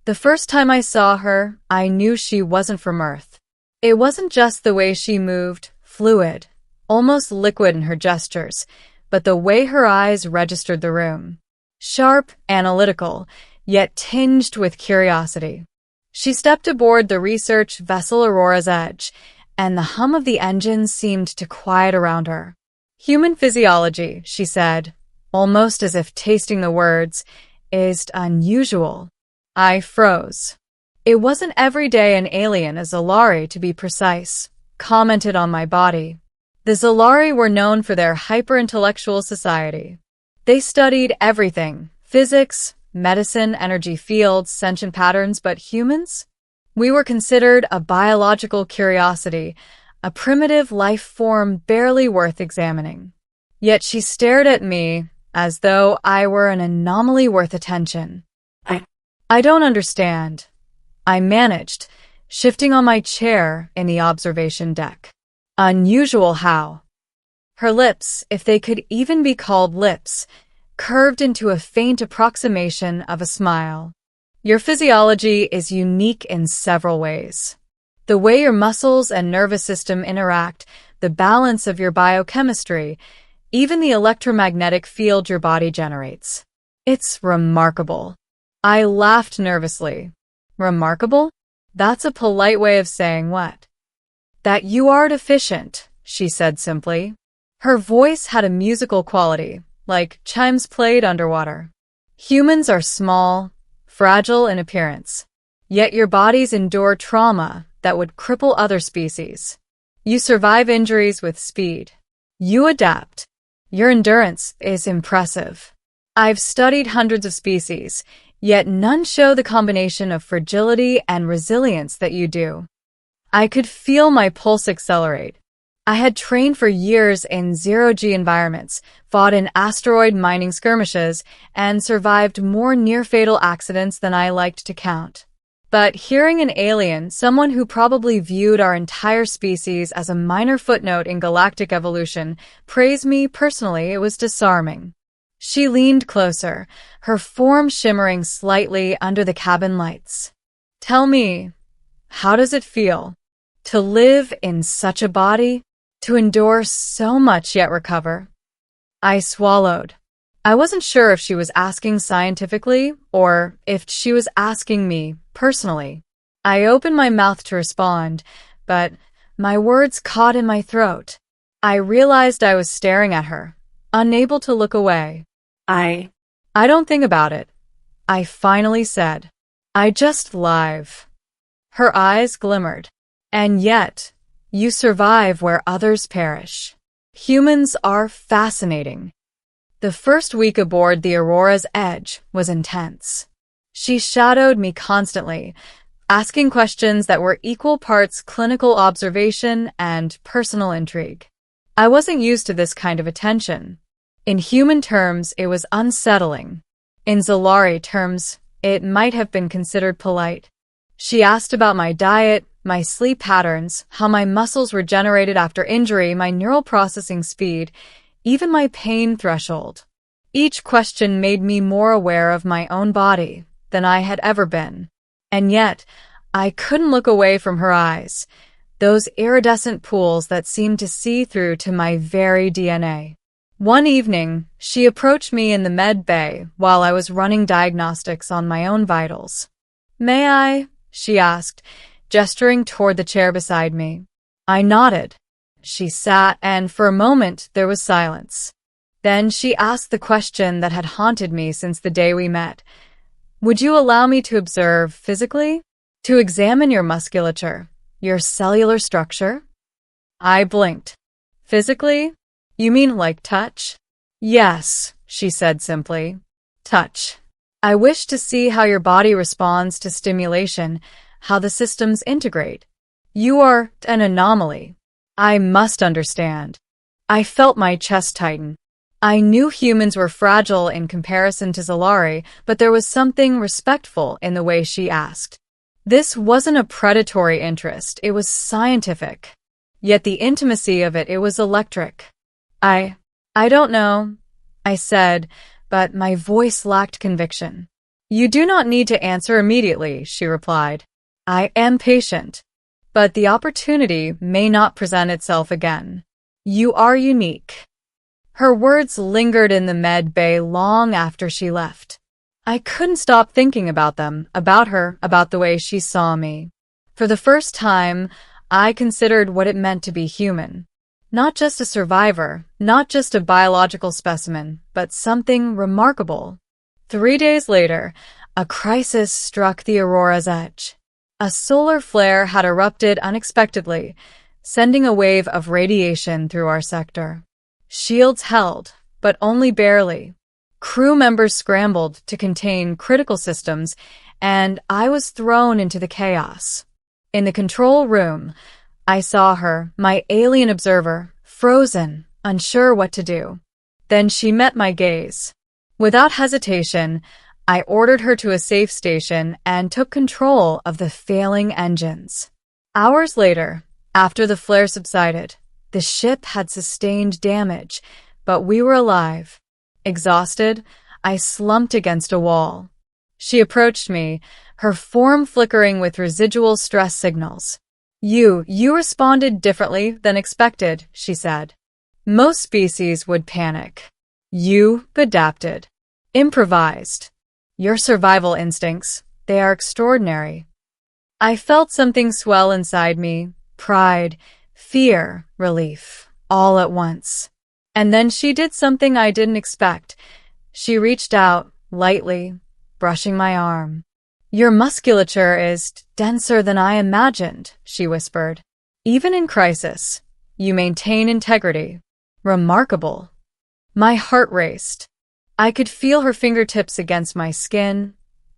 The first time I saw her, I knew she wasn't from Earth. It wasn't just the way she moved, fluid, almost liquid in her gestures, but the way her eyes registered the room. Sharp, analytical, yet tinged with curiosity. She stepped aboard the research vessel Aurora's Edge, and the hum of the engines seemed to quiet around her. Human physiology, she said, almost as if tasting the words, is unusual. I froze. It wasn't every day an alien, a Zolari to be precise, commented on my body. The Zolari were known for their hyper-intellectual society. They studied everything, physics, medicine, energy fields, sentient patterns, but humans? We were considered a biological curiosity, a primitive life form barely worth examining. Yet she stared at me as though I were an anomaly worth attention. I don't understand. I managed, shifting on my chair in the observation deck. Unusual how? Her lips, if they could even be called lips, curved into a faint approximation of a smile. Your physiology is unique in several ways. The way your muscles and nervous system interact, the balance of your biochemistry, even the electromagnetic field your body generates. It's remarkable. I laughed nervously. Remarkable? That's a polite way of saying what? That you are deficient, she said simply. Her voice had a musical quality, like chimes played underwater. Humans are small, fragile in appearance, yet your bodies endure trauma that would cripple other species. You survive injuries with speed. You adapt. Your endurance is impressive. I've studied hundreds of species, yet none show the combination of fragility and resilience that you do. I could feel my pulse accelerate. I had trained for years in zero-G environments, fought in asteroid mining skirmishes, and survived more near-fatal accidents than I liked to count. But hearing an alien, someone who probably viewed our entire species as a minor footnote in galactic evolution, praise me personally, it was disarming. She leaned closer, her form shimmering slightly under the cabin lights. Tell me, how does it feel? To live in such a body? To endure so much yet recover? I swallowed. I wasn't sure if she was asking scientifically or if she was asking me personally. I opened my mouth to respond, but my words caught in my throat. I realized I was staring at her, unable to look away. I don't think about it, I finally said. I just live. Her eyes glimmered. And yet, you survive where others perish. Humans are fascinating. The first week aboard the Aurora's Edge was intense. She shadowed me constantly, asking questions that were equal parts clinical observation and personal intrigue. I wasn't used to this kind of attention. In human terms, it was unsettling. In Zolari terms, it might have been considered polite. She asked about my diet, my sleep patterns, how my muscles regenerated after injury, my neural processing speed, even my pain threshold. Each question made me more aware of my own body than I had ever been. And yet, I couldn't look away from her eyes, those iridescent pools that seemed to see through to my very DNA. One evening, she approached me in the med bay while I was running diagnostics on my own vitals. "May I?" she asked, gesturing toward the chair beside me. I nodded. She sat, and for a moment there was silence. Then she asked the question that had haunted me since the day we met. "Would you allow me to observe physically? To examine your musculature, your cellular structure?" I blinked. "Physically? You mean like touch?" "Yes," she said simply. "Touch. I wish to see how your body responds to stimulation, how the systems integrate. You are an anomaly. I must understand." I felt my chest tighten. I knew humans were fragile in comparison to Zolari, but there was something respectful in the way she asked. This wasn't a predatory interest, it was scientific. Yet the intimacy of it was electric. I don't know, I said, but my voice lacked conviction. You do not need to answer immediately, she replied. I am patient, but the opportunity may not present itself again. You are unique. Her words lingered in the med bay long after she left. I couldn't stop thinking about them, about her, about the way she saw me. For the first time, I considered what it meant to be human. Not just a survivor, not just a biological specimen, but something remarkable. 3 days later, a crisis struck the Aurora's edge. A solar flare had erupted unexpectedly, sending a wave of radiation through our sector. Shields held, but only barely. Crew members scrambled to contain critical systems, and I was thrown into the chaos. In the control room, I saw her, my alien observer, frozen, unsure what to do. Then she met my gaze. Without hesitation, I ordered her to a safe station and took control of the failing engines. Hours later, after the flare subsided, the ship had sustained damage, but we were alive. Exhausted, I slumped against a wall. She approached me, her form flickering with residual stress signals. You responded differently than expected, she said. Most species would panic. You adapted. Improvised. Your survival instincts, they are extraordinary. I felt something swell inside me, pride, fear, relief, all at once. And then she did something I didn't expect. She reached out, lightly, brushing my arm. Your musculature is denser than I imagined, she whispered. Even in crisis, you maintain integrity. Remarkable. My heart raced. I could feel her fingertips against my skin,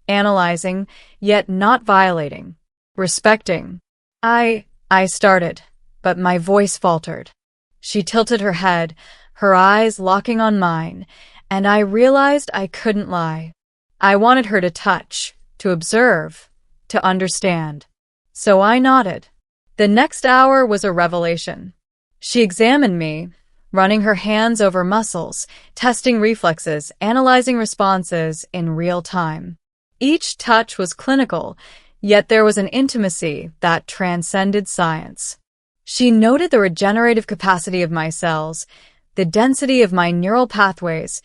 analyzing, yet not violating, respecting. I started, but my voice faltered. She tilted her head, her eyes locking on mine, and I realized I couldn't lie. I wanted her to touch, to observe, to understand. So I nodded. The next hour was a revelation. She examined me, running her hands over muscles, testing reflexes, analyzing responses in real time. Each touch was clinical, yet there was an intimacy that transcended science. She noted the regenerative capacity of my cells, the density of my neural pathways,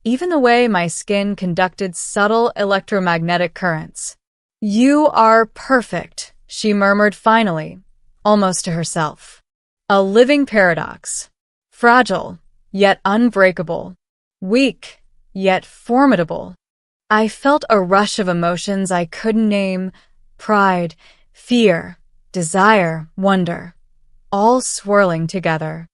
even the way my skin conducted subtle electromagnetic currents. You are perfect, she murmured finally, almost to herself. A living paradox. Fragile, yet unbreakable. Weak, yet formidable. I felt a rush of emotions I couldn't name, pride, fear, desire, wonder, all swirling together.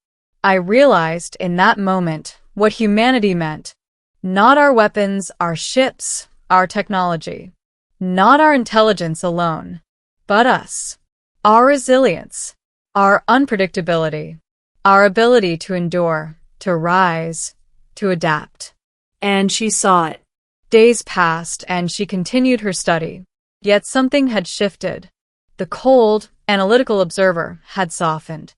I realized in that moment what humanity meant. Not our weapons, our ships, our technology. Not our intelligence alone, but us. Our resilience, our unpredictability. Our ability to endure, to rise, to adapt. And she saw it. Days passed, and she continued her study. Yet something had shifted. The cold, analytical observer had softened.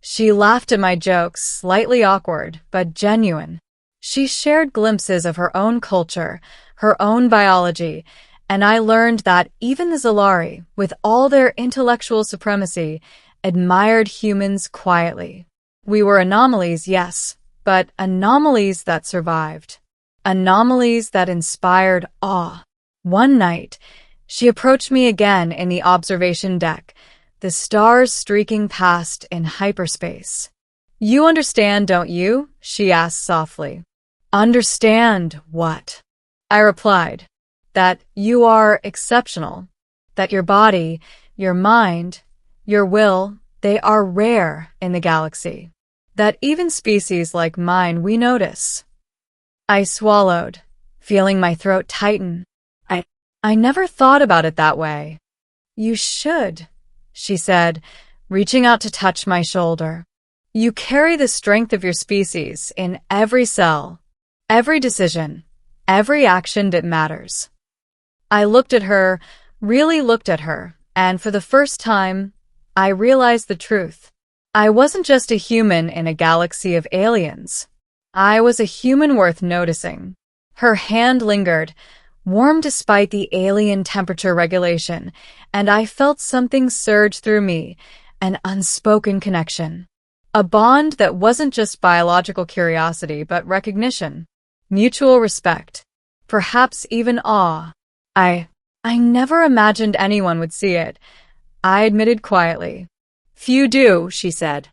She laughed at my jokes, slightly awkward, but genuine. She shared glimpses of her own culture, her own biology, and I learned that even the Zalari, with all their intellectual supremacy, admired humans quietly. We were anomalies, yes, but anomalies that survived. Anomalies that inspired awe. One night, she approached me again in the observation deck, the stars streaking past in hyperspace. You understand, don't you? She asked softly. Understand what? I replied, that you are exceptional, that your body, your mind, your will, they are rare in the galaxy. That even species like mine we notice. I swallowed, feeling my throat tighten. I never thought about it that way. You should, she said, reaching out to touch my shoulder. You carry the strength of your species in every cell, every decision, every action that matters. I looked at her, really looked at her, and for the first time, I realized the truth. I wasn't just a human in a galaxy of aliens. I was a human worth noticing. Her hand lingered, warm despite the alien temperature regulation, and I felt something surge through me, an unspoken connection. A bond that wasn't just biological curiosity but recognition, mutual respect, perhaps even awe. I never imagined anyone would see it, I admitted quietly. Few do, she said.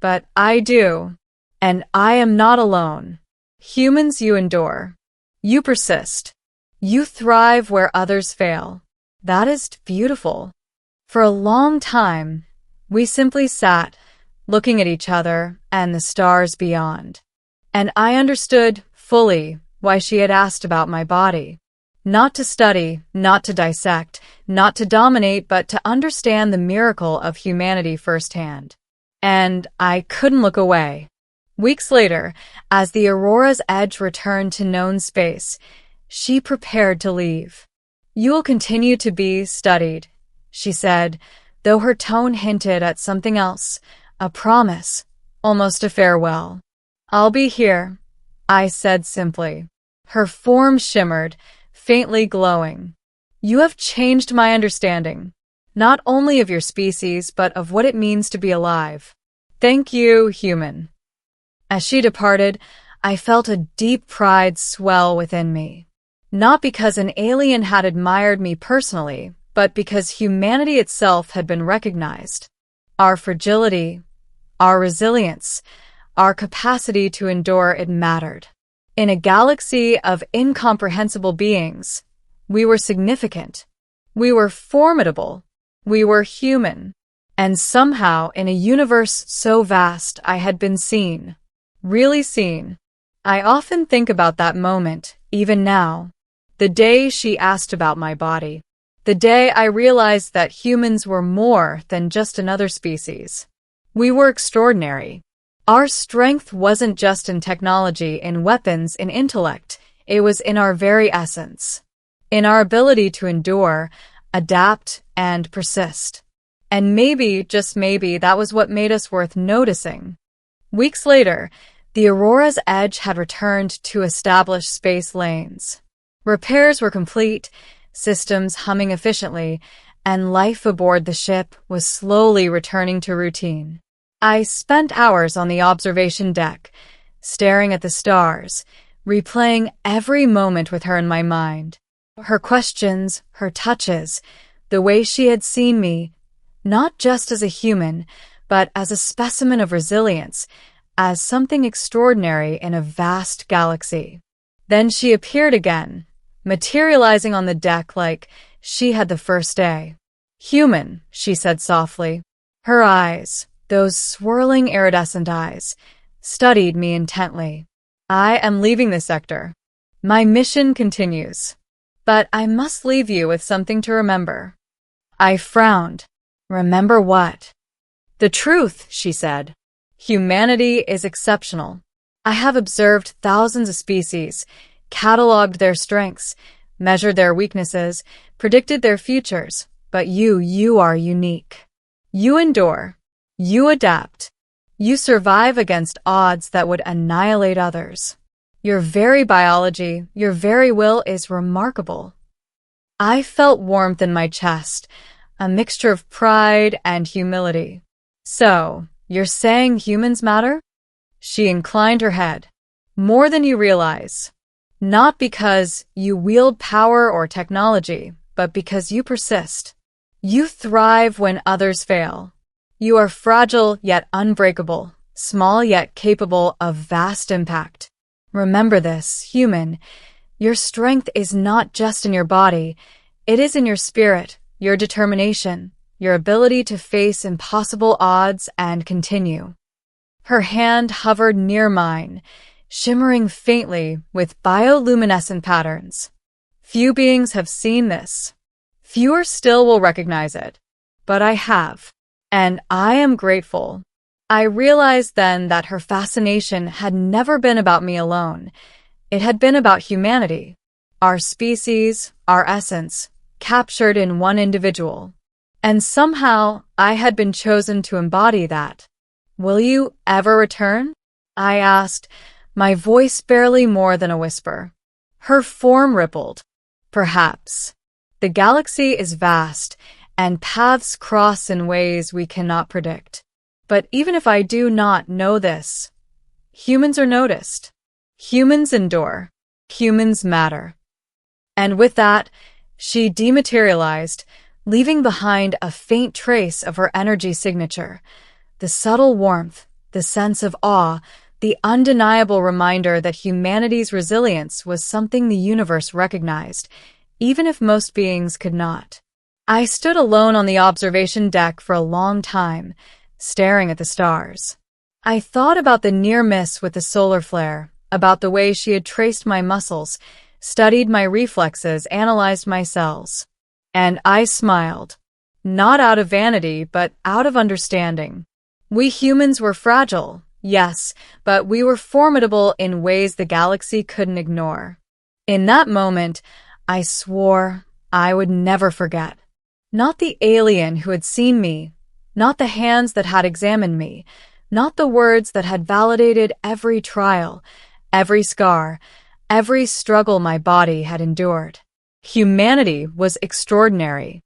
But I do. And I am not alone. Humans, you endure. You persist. You thrive where others fail. That is beautiful. For a long time, we simply sat, looking at each other and the stars beyond. And I understood fully why she had asked about my body. Not to study, not to dissect, not to dominate, but to understand the miracle of humanity firsthand. And I couldn't look away. Weeks later, as the Aurora's edge returned to known space, she prepared to leave. You will continue to be studied, she said, though her tone hinted at something else, a promise, almost a farewell. I'll be here, I said simply. Her form shimmered, faintly glowing. You have changed my understanding, not only of your species, but of what it means to be alive. Thank you, human. As she departed, I felt a deep pride swell within me. Not because an alien had admired me personally, but because humanity itself had been recognized. Our fragility, our resilience, our capacity to endure it mattered. In a galaxy of incomprehensible beings, we were significant. We were formidable. We were human. And somehow, in a universe so vast, I had been seen. Really seen. I often think about that moment, even now. The day she asked about my body. The day I realized that humans were more than just another species. We were extraordinary. Our strength wasn't just in technology, in weapons, in intellect. It was in our very essence. In our ability to endure, adapt, and persist. And maybe, just maybe, that was what made us worth noticing. Weeks later, the Aurora's edge had returned to established space lanes. Repairs were complete, systems humming efficiently, and life aboard the ship was slowly returning to routine. I spent hours on the observation deck, staring at the stars, replaying every moment with her in my mind. Her questions, her touches, the way she had seen me, not just as a human, but as a specimen of resilience, as something extraordinary in a vast galaxy. Then she appeared again, materializing on the deck like she had the first day. Human, she said softly. Her eyes, those swirling iridescent eyes, studied me intently. I am leaving this sector. My mission continues. But I must leave you with something to remember. I frowned. Remember what? The truth, she said. Humanity is exceptional. I have observed thousands of species, cataloged their strengths, measured their weaknesses, predicted their futures, but you are unique. You endure. You adapt. You survive against odds that would annihilate others. Your very biology, your very will is remarkable. I felt warmth in my chest, a mixture of pride and humility. So, you're saying humans matter? She inclined her head. More than you realize. Not because you wield power or technology, but because you persist. You thrive when others fail. You are fragile yet unbreakable, small yet capable of vast impact. Remember this, human. Your strength is not just in your body. It is in your spirit, your determination, your ability to face impossible odds and continue. Her hand hovered near mine, shimmering faintly with bioluminescent patterns. Few beings have seen this. Fewer still will recognize it. But I have. And I am grateful. I realized then that her fascination had never been about me alone. It had been about humanity. Our species, our essence, captured in one individual. And somehow I had been chosen to embody that. Will you ever return? I asked, my voice barely more than a whisper. Her form rippled. Perhaps. The galaxy is vast, and paths cross in ways we cannot predict. But even if I do not know this, humans are noticed. Humans endure. Humans matter. And with that, she dematerialized, leaving behind a faint trace of her energy signature. The subtle warmth, the sense of awe, the undeniable reminder that humanity's resilience was something the universe recognized, even if most beings could not. I stood alone on the observation deck for a long time, staring at the stars. I thought about the near miss with the solar flare, about the way she had traced my muscles, studied my reflexes, analyzed my cells. And I smiled. Not out of vanity, but out of understanding. We humans were fragile, yes, but we were formidable in ways the galaxy couldn't ignore. In that moment, I swore I would never forget. Not the alien who had seen me, not the hands that had examined me, not the words that had validated every trial, every scar, every struggle my body had endured. Humanity was extraordinary.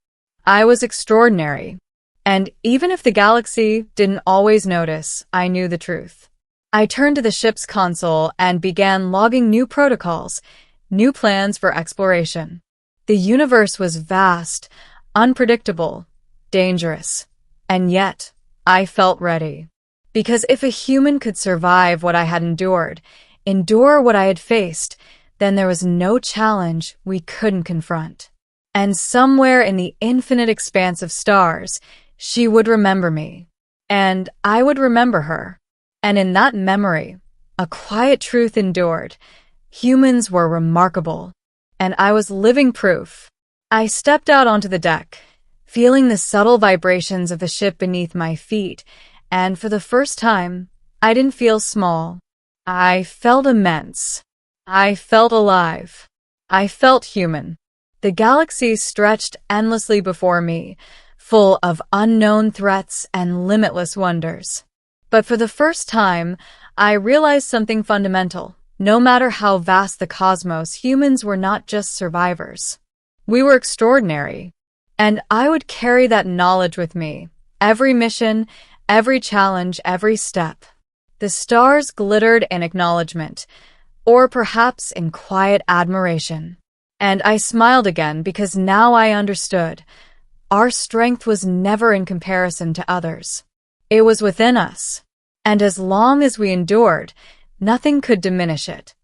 I was extraordinary. And even if the galaxy didn't always notice, I knew the truth. I turned to the ship's console and began logging new protocols, new plans for exploration. The universe was vast, unpredictable, dangerous. And yet, I felt ready. Because if a human could survive what I had endured, endure what I had faced, then there was no challenge we couldn't confront. And somewhere in the infinite expanse of stars, she would remember me. And I would remember her. And in that memory, a quiet truth endured. Humans were remarkable. And I was living proof. I stepped out onto the deck, feeling the subtle vibrations of the ship beneath my feet, and for the first time, I didn't feel small. I felt immense. I felt alive. I felt human. The galaxy stretched endlessly before me, full of unknown threats and limitless wonders. But for the first time, I realized something fundamental. No matter how vast the cosmos, humans were not just survivors. We were extraordinary. And I would carry that knowledge with me. Every mission, every challenge, every step. The stars glittered in acknowledgement, or perhaps in quiet admiration. And I smiled again because now I understood. Our strength was never in comparison to others. It was within us. And as long as we endured, nothing could diminish it.